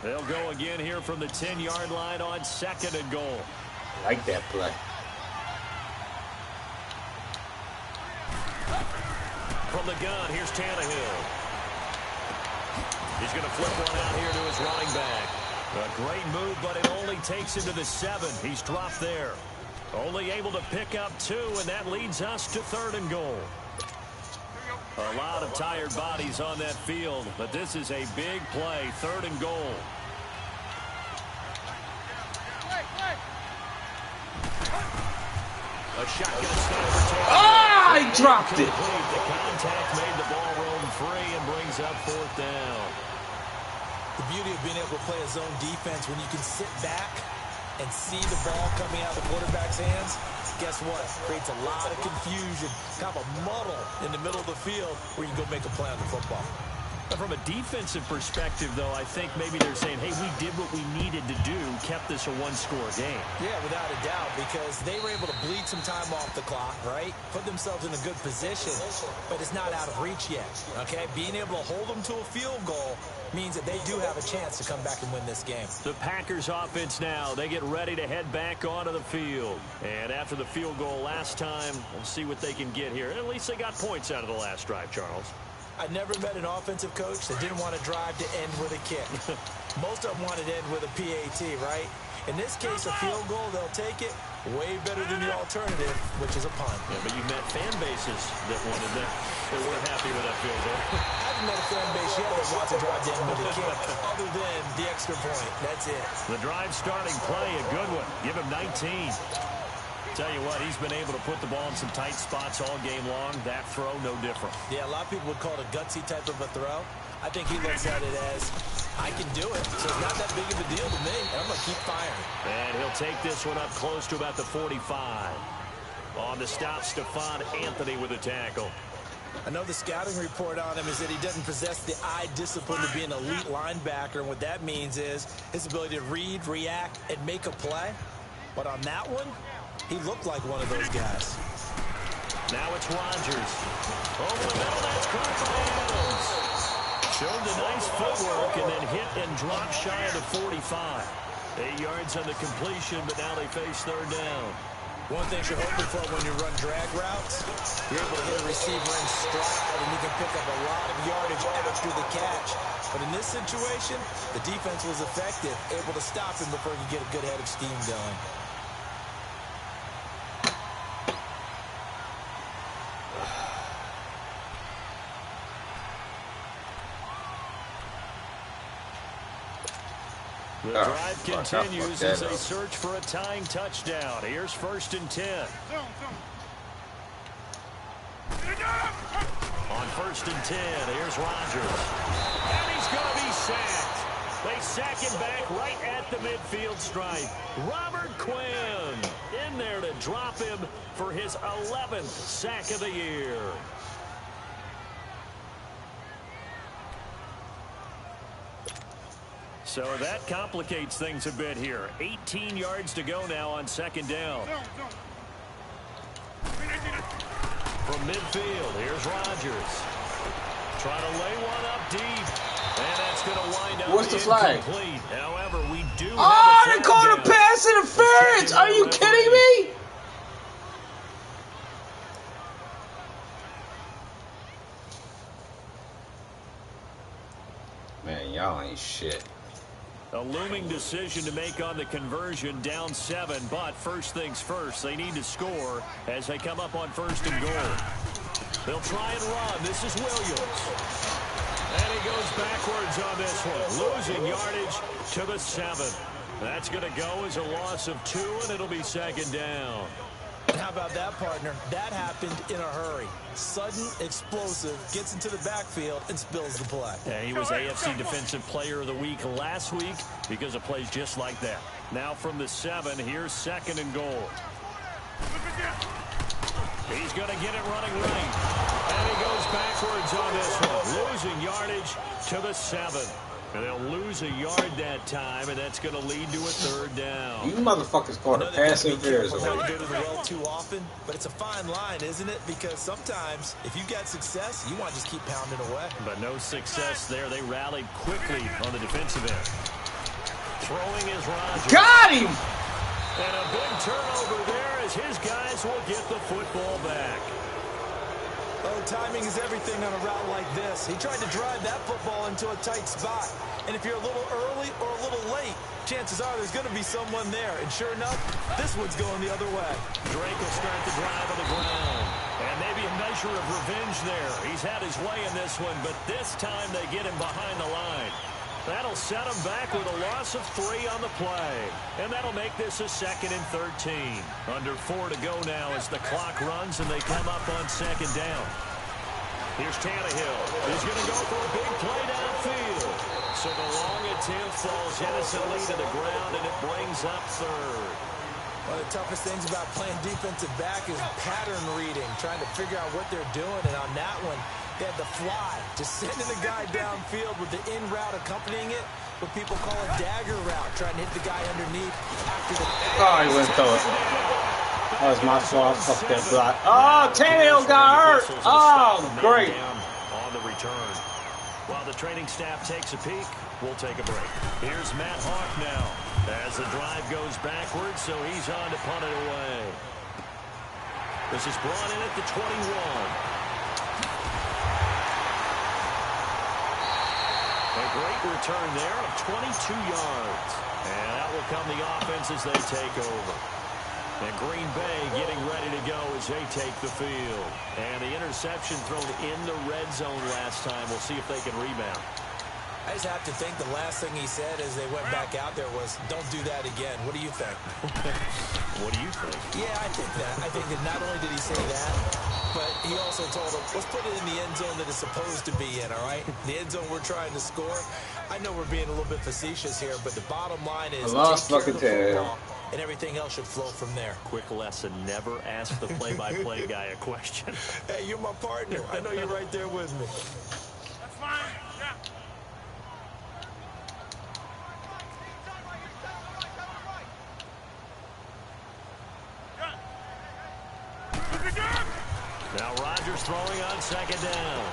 They'll go again here from the 10-yard line on 2nd and goal. I like that play. From the gun, here's Tannehill. He's going to flip one out here to his running back. A great move, but it only takes him to the 7. He's dropped there. Only able to pick up 2, and that leads us to 3rd and goal. A lot of tired bodies on that field, but this is a big play. 3rd and goal. A shotgun snap for Tannehill. Ah, he dropped it. The contact made the ball roam free and brings up 4th down. The beauty of being able to play a zone defense when you can sit back and see the ball coming out of the quarterback's hands, guess what? Creates a lot of confusion, kind of a muddle in the middle of the field where you can go make a play on the football. From a defensive perspective, though, I think maybe they're saying, hey, we did what we needed to do, kept this a one-score game. Yeah, without a doubt, because they were able to bleed some time off the clock, right? Put themselves in a good position, but it's not out of reach yet, okay? Being able to hold them to a field goal means that they do have a chance to come back and win this game. The Packers offense now, they get ready to head back onto the field. And after the field goal last time, we'll see what they can get here. At least they got points out of the last drive, Charles. I never met an offensive coach that didn't want to drive to end with a kick. Most of them wanted to end with a PAT, right? In this case, a field goal, they'll take it. Way better than the alternative, which is a punt. Yeah, but you've met fan bases that wanted that. They weren't happy with that field goal. I haven't met a fan base yet that wants to drive to end with a kick, other than the extra point. That's it. The drive starting play, a good one. Give him 19. Tell you what, he's been able to put the ball in some tight spots all game long. That throw, no different. Yeah, a lot of people would call it a gutsy type of a throw. I think he looks at it as, I can do it, so it's not that big of a deal to me, and I'm going to keep firing. And he'll take this one up close to about the 45. On the stop, Stephon Anthony with a tackle. I know the scouting report on him is that he doesn't possess the eye discipline to be an elite linebacker, and what that means is his ability to read, react, and make a play. But on that one, he looked like one of those guys. Now it's Rodgers. Over the middle, that's caught by Adams. Showed the nice footwork and then hit and dropped shy of the 45. 8 yards on the completion, but now they face third down. One thing you're hoping for when you run drag routes, you're able to hit a receiver in stride, and you can pick up a lot of yardage after the catch. But in this situation, the defense was effective, able to stop him before he could get a good head of steam going. The drive continues as they search for a tying touchdown. Here's 1st and 10. On 1st and 10, here's Rodgers. And he's going to be sacked. They sack him back right at the midfield stripe. Robert Quinn in there to drop him for his 11th sack of the year. So that complicates things a bit here. 18 yards to go now on 2nd down. From midfield, here's Rodgers. Trying to lay one up deep. And that's going to wind up What's the flag? incomplete. However, we do Oh, they called a pass interference. Are you kidding me? Man, y'all ain't shit. A looming decision to make on the conversion, down 7, but first things first, they need to score as they come up on 1st and goal. They'll try and run. This is Williams. And he goes backwards on this one, losing yardage to the 7. That's going to go as a loss of 2, and it'll be 2nd down. And how about that, partner? That happened in a hurry. Sudden, explosive, gets into the backfield, and spills the play. Yeah, he was AFC Defensive Player of the Week last week because of plays just like that. Now from the 7, here's 2nd and goal. He's going to get it running right. And he goes backwards on this one, losing yardage to the 7. And they'll lose a yard that time, and that's going to lead to a 3rd down. You motherfuckers called a pass interference. Go to the well too often, but it's a fine line, isn't it? Because sometimes, if you got success, you want to just keep pounding away. But no success there. They rallied quickly on the defensive end. Throwing is Rodgers. Got him! And a big turnover there as his guys will get the football back. Oh, timing is everything on a route like this. He tried to drive that football into a tight spot. And if you're a little early or a little late, chances are there's going to be someone there. And sure enough, this one's going the other way. Drake will start the drive on the ground. And maybe a measure of revenge there. He's had his way in this one, but this time they get him behind the line. That'll set him back with a loss of 3 on the play. And that'll make this a 2nd and 13. Under 4 to go now as the clock runs and they come up on 2nd down. Here's Tannehill. He's going to go for a big play downfield. So the long attempt falls innocently to the ground, and it brings up 3rd. One of the toughest things about playing defensive back is pattern reading, trying to figure out what they're doing. And on that one, they had the fly, just sending the guy downfield with the in route accompanying it, what people call a dagger route, trying to hit the guy underneath after the... Oh, he went through it. That was my fault. Fuck that block. Oh, Tannehill got hurt. Oh, great. On the return. While the training staff takes a peek, we'll take a break. Here's Matt Hawk now as the drive goes backwards, so he's on to punt it away. This is brought in at the 21. A great return there of 22 yards. And that will come the offense as they take over. And Green Bay getting ready to go as they take the field. And the interception thrown in the red zone last time. We'll see if they can rebound. I just have to think the last thing he said as they went back out there was, don't do that again. What do you think? What do you think? Yeah, I think that. I think that not only did he say that, but he also told them, let's put it in the end zone that it's supposed to be in, all right? The end zone we're trying to score. I know we're being a little bit facetious here, but the bottom line is I lost fucking Tannehill. and everything else should flow from there. Quick lesson, never ask the play-by-play guy a question. Hey, you're my partner. I know you're right there with me. That's fine. Yeah. Now Rodgers throwing on second down.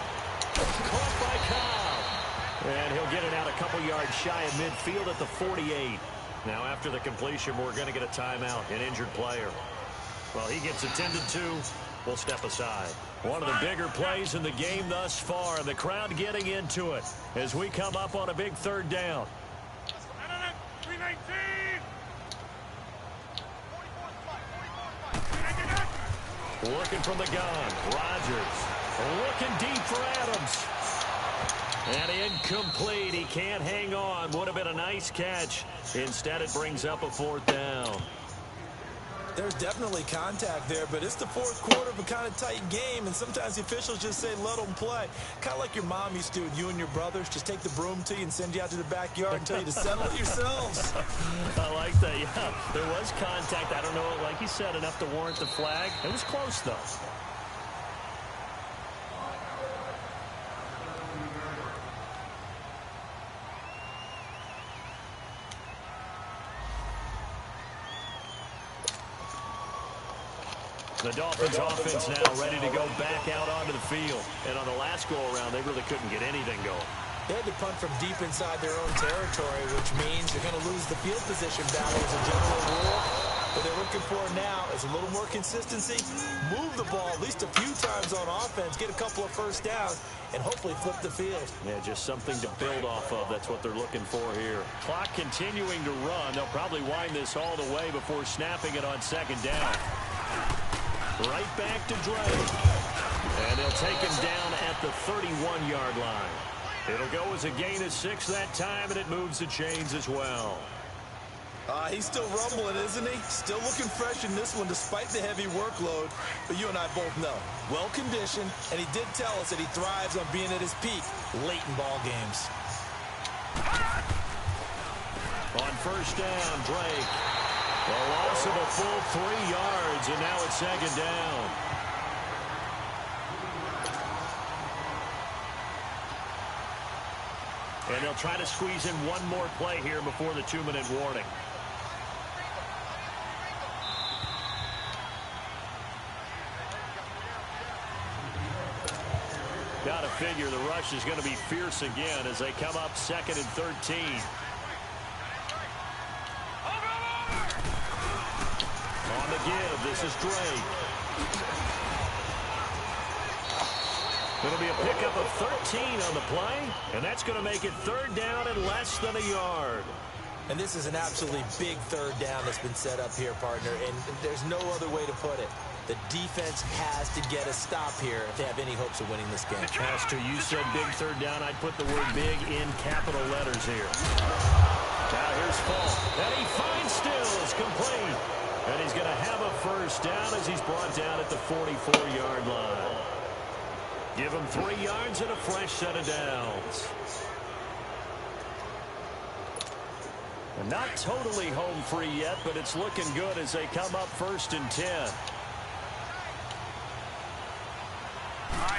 Caught by Cobb. And he'll get it out a couple yards shy of midfield at the 48. Now after the completion, we're going to get a timeout, an injured player. Well, he gets attended to. We'll step aside. One of the bigger plays in the game thus far, and the crowd getting into it as we come up on a big third down. 319. Working from the gun. Rodgers looking deep for Adams. And incomplete. He can't hang on. Would have been a nice catch. Instead, it brings up a fourth down. There's definitely contact there, but it's the fourth quarter of a kind of tight game, and sometimes the officials just say, let them play. Kind of like your mom used to do with you and your brothers. Just take the broom to you and send you out to the backyard and tell you to settle it yourselves. I like that, yeah. There was contact. I don't know, like you said, enough to warrant the flag. It was close, though. The Dolphins offense now ready to go back out onto the field. And on the last go-around, they really couldn't get anything going. They had to punt from deep inside their own territory, which means you're going to lose the field position battle as a general rule. What they're looking for now is a little more consistency, move the ball at least a few times on offense, get a couple of first downs, and hopefully flip the field. Yeah, just something to build off of. That's what they're looking for here. Clock continuing to run. They'll probably wind this all the way before snapping it on second down. Right back to Drake. And they'll take him down at the 31-yard line. It'll go as a gain of 6 that time, and it moves the chains as well. He's still rumbling, isn't he? Still looking fresh in this one despite the heavy workload. But you and I both know, well-conditioned, and he did tell us that he thrives on being at his peak late in ball games. On first down, Drake. A loss of a full 3 yards, and now it's second down. And they'll try to squeeze in one more play here before the 2-minute warning. Got to figure the rush is going to be fierce again as they come up 2nd and 13. On the give, this is Drake. It'll be a pickup of 13 on the play, and that's going to make it third down and less than a yard. And this is an absolutely big third down that's been set up here, partner, and there's no other way to put it. The defense has to get a stop here if they have any hopes of winning this game. Pastor, you said big third down. I'd put the word big in capital letters here. Now here's Falk, and he finds Stills complete. And he's going to have a first down as he's brought down at the 44-yard line. Give him 3 yards and a fresh set of downs. And not totally home free yet, but it's looking good as they come up 1st and 10.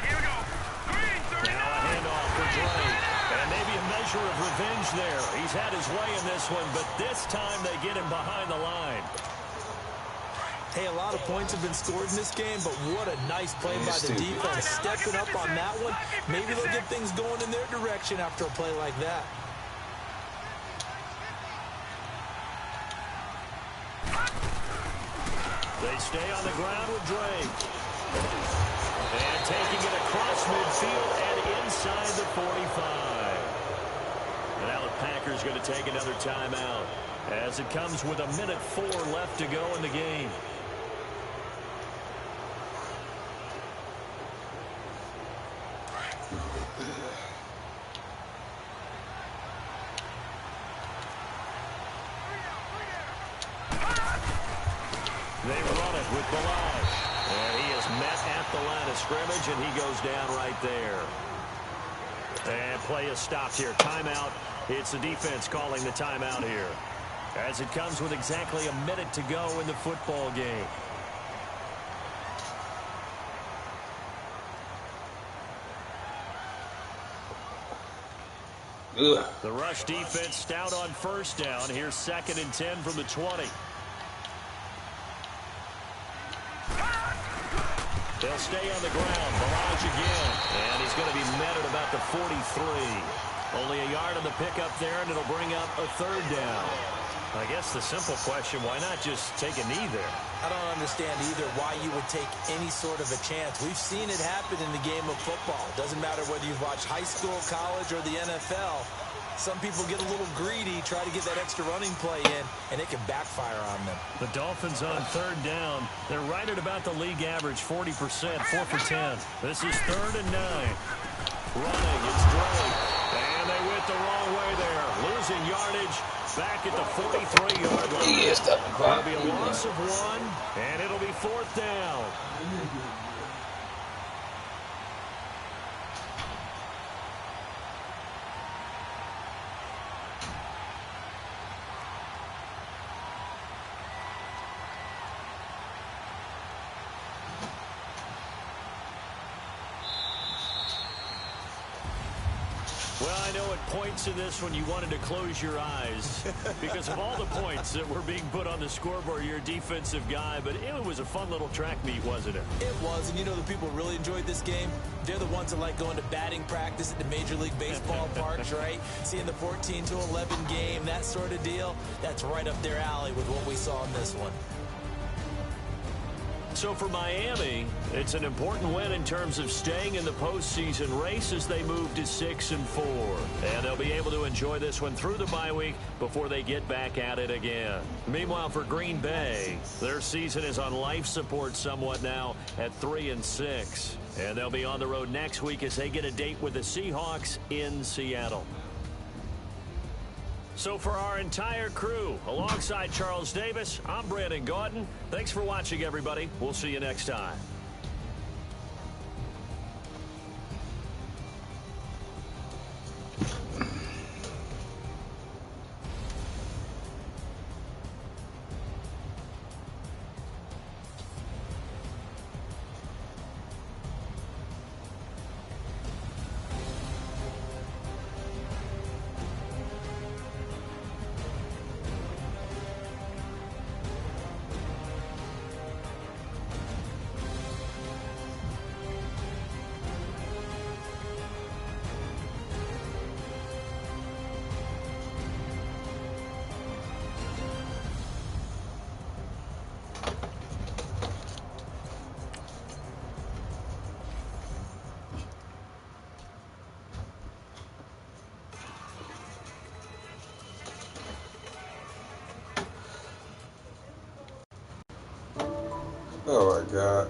Here we go. Now a handoff for Drake. And maybe a measure of revenge there. He's had his way in this one, but this time they get him behind the line. Hey, a lot of points have been scored in this game, but what a nice play by the defense. Stepping up on that one. Maybe they'll get things going in their direction after a play like that. They stay on the ground with Drake. And taking it across midfield and inside the 45. And now the Packers going to take another timeout as it comes with 1:04 left to go in the game. They run it with Balaj. And he is met at the line of scrimmage, and he goes down right there. And play is stopped here. Timeout. It's the defense calling the timeout here. as it comes with exactly a minute to go in the football game. Ugh. The rush defense stout on first down. Here's 2nd and 10 from the 20. They'll stay on the ground. Barrage again. And he's going to be met at about the 43. Only a yard on the pickup there, and it'll bring up a 3rd down. I guess the simple question, why not just take a knee there? I don't understand either why you would take any sort of a chance. We've seen it happen in the game of football. Doesn't matter whether you've watched high school, college, or the NFL. Some people get a little greedy, try to get that extra running play in, and it can backfire on them. The Dolphins on 3rd down. They're right at about the league average, 40%, 4 for 10. This is 3rd and 9. Running, it's Drake. And they went the wrong way there. Losing yardage back at the 43-yard line. It'll be a loss of 1, and it'll be 4th down. Well, I know at points in this when you wanted to close your eyes because of all the points that were being put on the scoreboard. You're a defensive guy, but it was a fun little track meet, wasn't it? It was, and you know the people who really enjoyed this game? They're the ones that like going to batting practice at the Major League Baseball parks, right? Seeing the 14-11 game, that sort of deal. That's right up their alley with what we saw in this one. So for Miami, it's an important win in terms of staying in the postseason race as they move to 6-4. And they'll be able to enjoy this one through the bye week before they get back at it again. Meanwhile, for Green Bay, their season is on life support somewhat now at 3-6. And they'll be on the road next week as they get a date with the Seahawks in Seattle. So for our entire crew, alongside Charles Davis, I'm Brandon Gaudin. Thanks for watching, everybody. We'll see you next time. Oh my God.